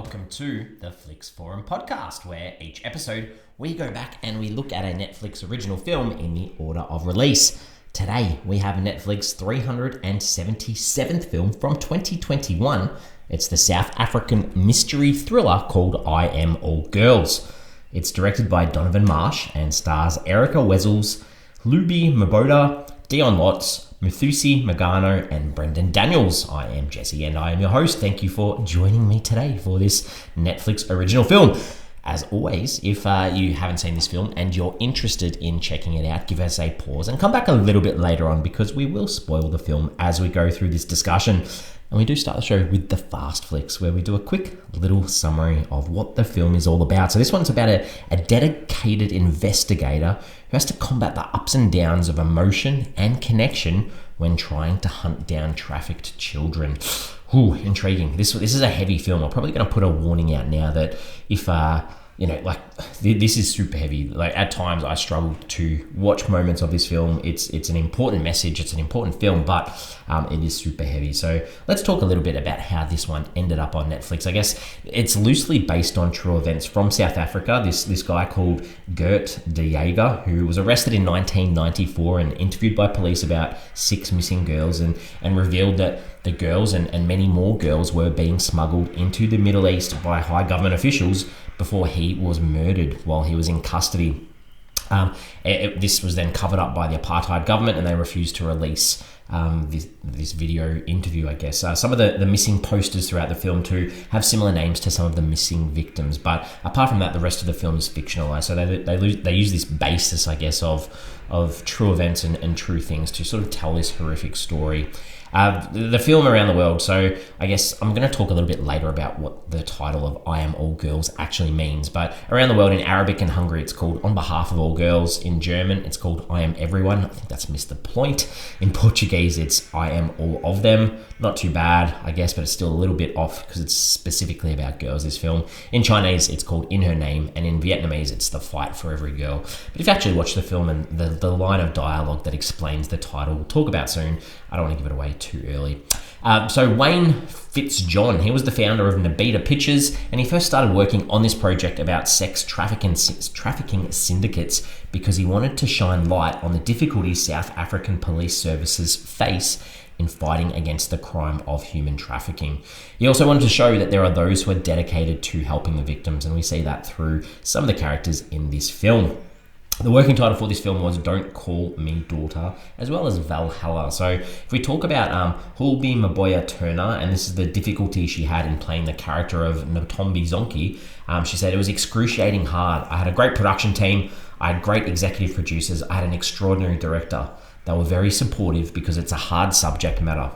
welcome to the Flix Forum podcast, where each episode we go back and we look at a Netflix original film in the order of release. Today we have Netflix's 377th film from 2021. It's the South African mystery thriller called I Am All Girls. It's directed by Donovan Marsh and stars Erica Wessels, Hlubi Mbota, Deon Lotz, Mothusi, Magano, and Brendon Daniels. I am Jesse and I am your host. Thank you for joining me today for this Netflix original film. As always, if you haven't seen this film and you're interested in checking it out, give us a pause and come back a little bit later on because we will spoil the film as we go through this discussion. And we do start the show with the Fast Flicks, where we do a quick little summary of what the film is all about. So this one's about a dedicated investigator who has to combat the ups and downs of emotion and connection when trying to hunt down trafficked children. Ooh, intriguing. This is a heavy film. I'm probably going to put a warning out now that if this is super heavy. Like at times I struggle to watch moments of this film. It's an important message. It's an important film, but it is super heavy. So let's talk a little bit about how this one ended up on Netflix. I guess it's loosely based on true events from South Africa. This guy called Gert de Jager, who was arrested in 1994 and interviewed by police about 6 missing girls and revealed that the girls and many more girls were being smuggled into the Middle East by high government officials before he was murdered while he was in custody. This was then covered up by the apartheid government and they refused to release this video interview, I guess. Some of the missing posters throughout the film too have similar names to some of the missing victims, but apart from that, the rest of the film is fictionalized. So they use this basis, I guess, of true events and true things to sort of tell this horrific story. The film around the world, so I guess I'm going to talk a little bit later about what the title of I Am All Girls actually means, but around the world in Arabic and Hungary it's called On Behalf of All Girls. In German it's called I Am Everyone. I think that's missed the point. In Portuguese it's I Am All of Them. Not too bad, I guess, but it's still a little bit off because it's specifically about girls, this film. In Chinese it's called In Her Name, and in Vietnamese it's The Fight for Every Girl. But if you actually watch the film and the line of dialogue that explains the title we'll talk about soon, I don't want to give it away too early. So Wayne Fitzjohn, he was the founder of Mbota Pictures, and he first started working on this project about sex trafficking syndicates because he wanted to shine light on the difficulties South African police services face in fighting against the crime of human trafficking. He also wanted to show that there are those who are dedicated to helping the victims, and we see that through some of the characters in this film. The working title for this film was Don't Call Me Daughter, as well as Valhalla. So if we talk about Hlubi Mbota Turner, and this is the difficulty she had in playing the character of Ntombi Zonke, she said, it was excruciating hard. I had a great production team, I had great executive producers, I had an extraordinary director. They were very supportive because it's a hard subject matter.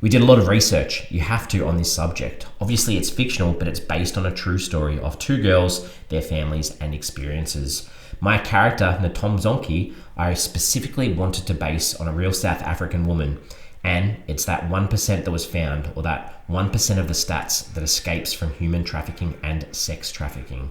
We did a lot of research, you have to, on this subject. Obviously it's fictional, but it's based on a true story of 2 girls, their families and experiences. My character, Ntombi Zonke, I specifically wanted to base on a real South African woman, and it's that 1% that was found, or that 1% of the stats that escapes from human trafficking and sex trafficking.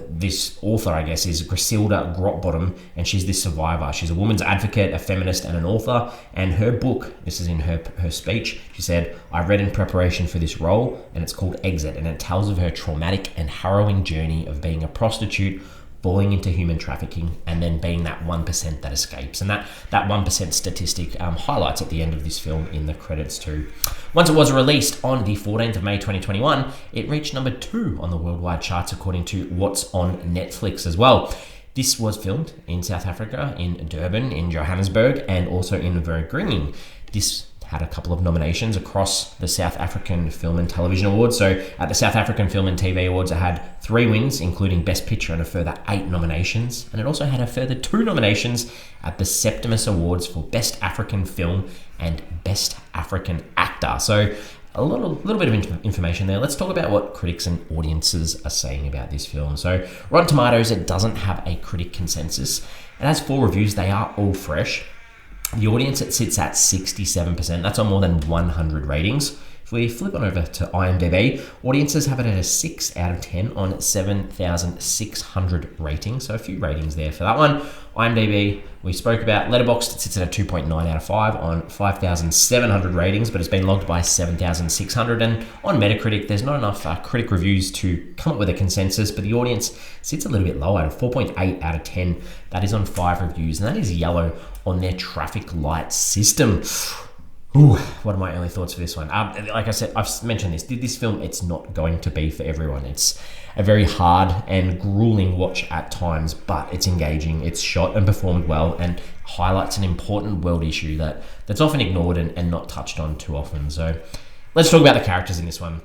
This author, I guess, is Griselda Grotbottom, and she's this survivor. She's a woman's advocate, a feminist, and an author. And her book, this is in her speech, she said, I read in preparation for this role, and it's called Exit, and it tells of her traumatic and harrowing journey of being a prostitute, falling into human trafficking, and then being that 1% that escapes. And that 1% statistic highlights at the end of this film in the credits too. Once it was released on the 14th of May 2021, it reached number 2 on the worldwide charts according to What's on Netflix as well. This was filmed in South Africa, in Durban, in Johannesburg, and also in Vereeniging. This had a couple of nominations across the South African Film and Television Awards. So at the South African Film and TV Awards, it had 3 wins, including Best Picture and a further 8 nominations. And it also had a further 2 nominations at the Septimus Awards for Best African Film and Best African Actor. So a little bit of information there. Let's talk about what critics and audiences are saying about this film. So Rotten Tomatoes, it doesn't have a critic consensus. It has 4 reviews. They are all fresh. The audience, it sits at 67%. That's on more than 100 ratings. If we flip on over to IMDb, audiences have it at a 6 out of 10 on 7,600 ratings. So a few ratings there for that one. IMDb, we spoke about. Letterboxd, it sits at a 2.9 out of 5 on 5,700 ratings, but it's been logged by 7,600. And on Metacritic, there's not enough critic reviews to come up with a consensus, but the audience sits a little bit lower at a 4.8 out of 10. That is on 5 reviews, and that is yellow on their traffic light system. Ooh, what are my early thoughts for this one? Like I said, I've mentioned this film, it's not going to be for everyone. It's a very hard and grueling watch at times, but it's engaging, it's shot and performed well, and highlights an important world issue that's often ignored and not touched on too often. So let's talk about the characters in this one.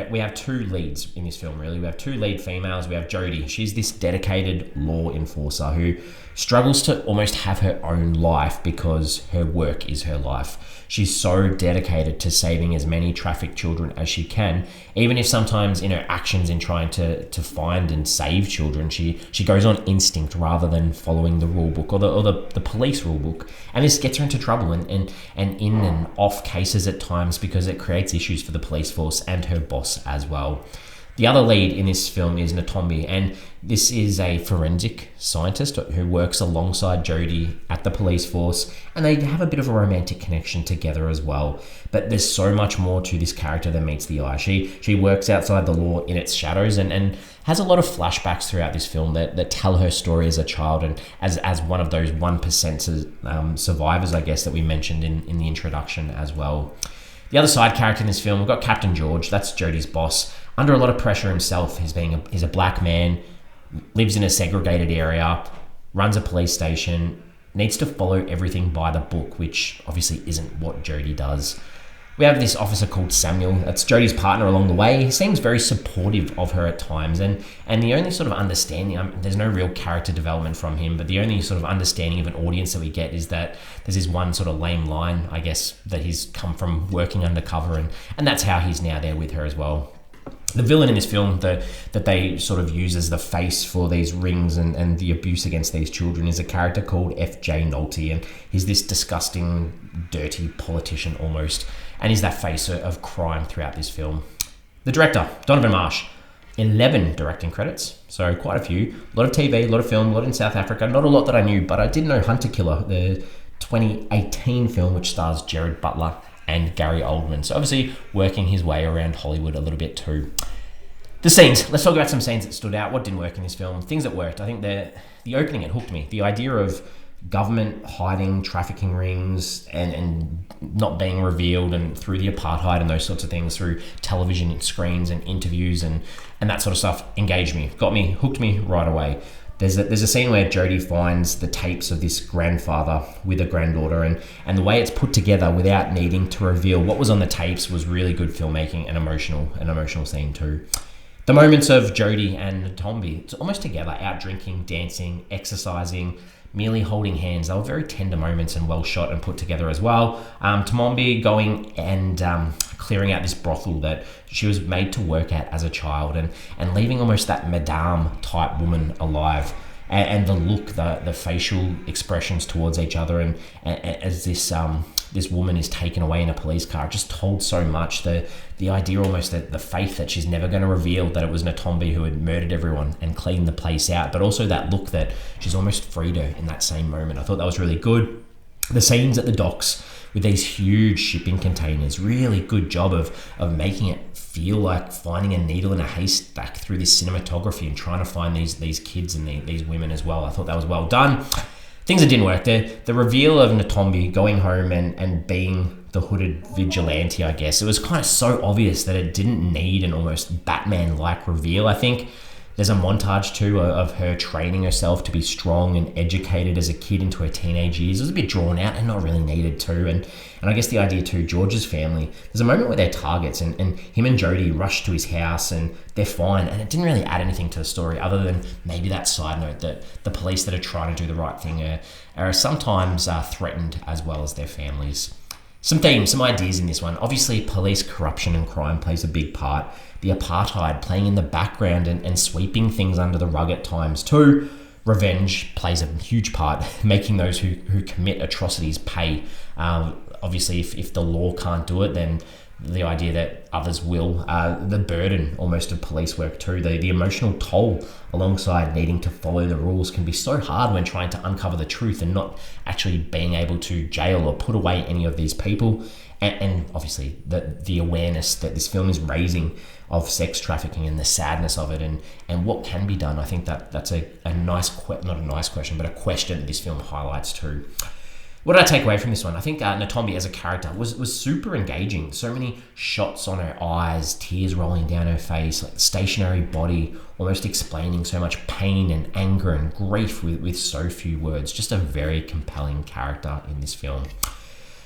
We have 2 leads in this film, really. We have 2 lead females. We have Jodie. She's this dedicated law enforcer who struggles to almost have her own life because her work is her life. She's so dedicated to saving as many trafficked children as she can, even if sometimes in her actions in trying to find and save children, she goes on instinct rather than following the rule book or the police rule book. And this gets her into trouble and in and off cases at times because it creates issues for the police force and her boss as well. The other lead in this film is Natombi, and this is a forensic scientist who works alongside Jodie at the police force, and they have a bit of a romantic connection together as well. But there's so much more to this character than meets the eye. She works outside the law in its shadows and has a lot of flashbacks throughout this film that tell her story as a child and as one of those 1% survivors, I guess, that we mentioned in the introduction as well. The other side character in this film, we've got Captain George. That's Jodie's boss. Under a lot of pressure himself, he's a black man, lives in a segregated area, runs a police station, needs to follow everything by the book, which obviously isn't what Jodie does. We have this officer called Samuel. That's Jodie's partner along the way. He seems very supportive of her at times, and the only sort of understanding, there's no real character development from him, but the only sort of understanding of an audience that we get is that there's this one sort of lame line, I guess, that he's come from working undercover, and that's how he's now there with her as well. The villain in this film that they sort of use as the face for these rings and the abuse against these children is a character called F.J. Nolte, and he's this disgusting, dirty politician almost, and he's that face of crime throughout this film. The director, Donovan Marsh, 11 directing credits, so quite a few. A lot of TV, a lot of film, a lot in South Africa. Not a lot that I knew, but I did know Hunter Killer, the 2018 film which stars Jared Butler and Gary Oldman. So obviously working his way around Hollywood a little bit too. The scenes. Let's talk about some scenes that stood out. What didn't work in this film? Things that worked. I think the opening, it hooked me. The idea of government hiding trafficking rings and not being revealed, and through the apartheid and those sorts of things, through television screens and interviews and that sort of stuff, engaged me, got me, hooked me right away. There's a scene where Jodie finds the tapes of this grandfather with a granddaughter, and the way it's put together without needing to reveal what was on the tapes was really good filmmaking and emotional scene too. The moments of Jodie and Natombi, it's almost together, out drinking, dancing, exercising, merely holding hands. They were very tender moments and well shot and put together as well. Natombi going and clearing out this brothel that she was made to work at as a child, and leaving almost that madame type woman alive, and the look, the facial expressions towards each other, and as this woman is taken away in a police car, just told so much. The idea almost that the faith that she's never going to reveal that it was Natombi who had murdered everyone and cleaned the place out, but also that look that she's almost freed her in that same moment. I thought that was really good. The scenes at the docks with these huge shipping containers, really good job of making it feel like finding a needle in a haystack through this cinematography and trying to find these kids and these women as well. I thought that was well done. Things that didn't work. The reveal of Natombi going home and being the hooded vigilante, I guess, it was kind of so obvious that it didn't need an almost Batman-like reveal. I think there's a montage too of her training herself to be strong and educated as a kid into her teenage years. It was a bit drawn out and not really needed too. And I guess the idea too, George's family, there's a moment where they're targets and him and Jodie rush to his house and they're fine. And it didn't really add anything to the story other than maybe that side note that the police that are trying to do the right thing are sometimes threatened as well as their families. Some themes, some ideas in this one. Obviously, police corruption and crime plays a big part. The apartheid playing in the background and sweeping things under the rug at times too. Revenge plays a huge part, making those who commit atrocities pay. Obviously, if the law can't do it, then the idea that others will, the burden almost of police work too, the emotional toll alongside needing to follow the rules can be so hard when trying to uncover the truth and not actually being able to jail or put away any of these people. And obviously the awareness that this film is raising of sex trafficking and the sadness of it and what can be done. I think that's a nice, not a nice question, but a question that this film highlights too. What did I take away from this one? I think Natombi as a character was super engaging. So many shots on her eyes, tears rolling down her face, like the stationary body, almost explaining so much pain and anger and grief with so few words. Just a very compelling character in this film.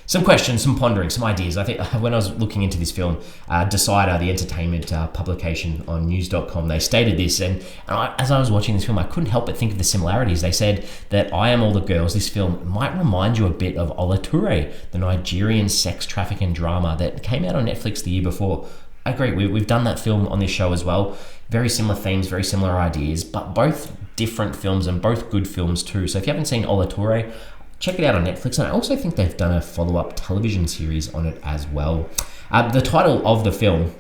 Some questions, some pondering, some ideas. I think when I was looking into this film, Decider, the entertainment publication on news.com, they stated this, and as I was watching this film, I couldn't help but think of the similarities. They said that I Am All the Girls, this film, might remind you a bit of Olature, the Nigerian sex trafficking drama that came out on Netflix the year before. I agree, we've done that film on this show as well. Very similar themes, very similar ideas, but both different films and both good films too. So if you haven't seen Olature, check it out on Netflix, and I also think they've done a follow-up television series on it as well. The title of the film,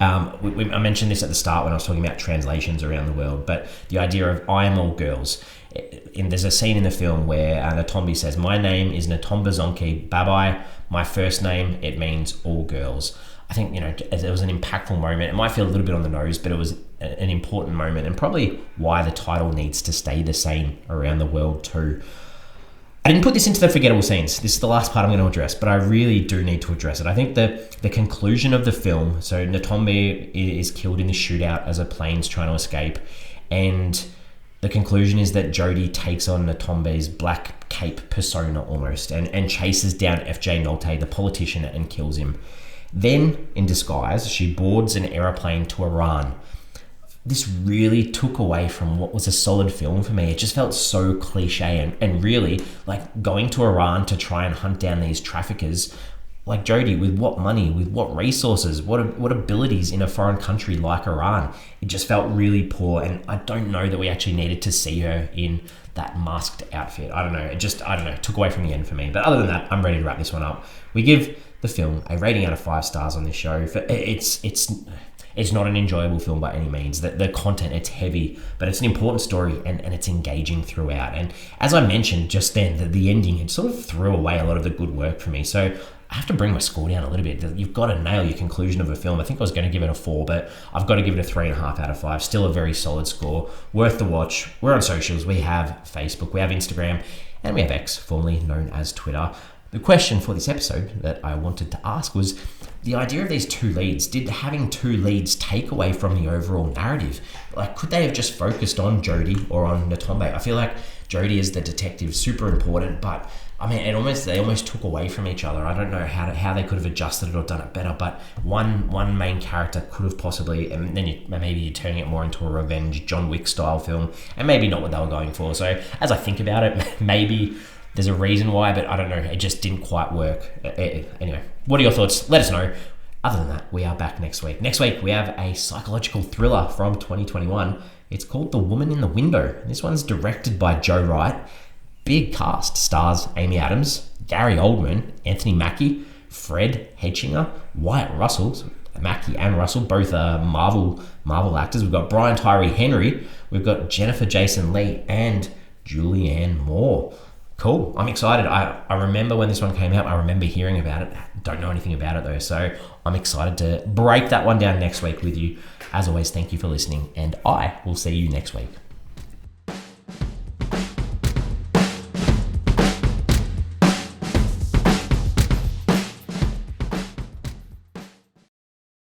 I mentioned this at the start when I was talking about translations around the world, but the idea of I Am All Girls. There's a scene in the film where Natombi says, "My name is Natomba Zonke Babai. My first name, it means all girls." I think, it was an impactful moment. It might feel a little bit on the nose, but it was an important moment, and probably why the title needs to stay the same around the world too. I didn't put this into the forgettable scenes. This is the last part I'm going to address, but I really do need to address it. I think the conclusion of the film, so Natombi is killed in the shootout as a plane's trying to escape, and the conclusion is that Jodie takes on Natombi's black cape persona almost and chases down FJ Nolte, the politician, and kills him. Then, in disguise, she boards an aeroplane to Iran. This really took away from what was a solid film for me. It just felt so cliche and really like going to Iran to try and hunt down these traffickers like Jodie, with what money, with what resources, what abilities in a foreign country like Iran. It just felt really poor, and I don't know that we actually needed to see her in that masked outfit. I don't know, it took away from the end for me. But other than that, I'm ready to wrap this one up. We give the film a rating out of 5 stars on this show. It's not an enjoyable film by any means. The content, it's heavy, but it's an important story and it's engaging throughout. And as I mentioned just then, the ending, it sort of threw away a lot of the good work for me. So I have to bring my score down a little bit. You've got to nail your conclusion of a film. I think I was going to give it a 4, but I've got to give it a 3.5 out of 5. Still a very solid score. Worth the watch. We're on socials. We have Facebook, we have Instagram, and we have X, formerly known as Twitter. The question for this episode that I wanted to ask was the idea of these 2 leads. Did having 2 leads take away from the overall narrative? Like, could they have just focused on Jodie or on Natombi? I feel like Jodie as the detective, super important, but I mean, they almost took away from each other. I don't know how they could have adjusted it or done it better, but one main character could have possibly, and then maybe you're turning it more into a revenge John Wick style film, and maybe not what they were going for. So as I think about it, maybe there's a reason why, but I don't know. It just didn't quite work. Anyway, what are your thoughts? Let us know. Other than that, we are back next week. Next week, we have a psychological thriller from 2021. It's called The Woman in the Window. This one's directed by Joe Wright. Big cast. Stars Amy Adams, Gary Oldman, Anthony Mackie, Fred Hechinger, Wyatt Russell. Mackie and Russell, both are Marvel actors. We've got Brian Tyree Henry. We've got Jennifer Jason Leigh and Julianne Moore. Cool. I'm excited. I remember when this one came out. I remember hearing about it. Don't know anything about it though. So I'm excited to break that one down next week with you. As always, thank you for listening, and I will see you next week.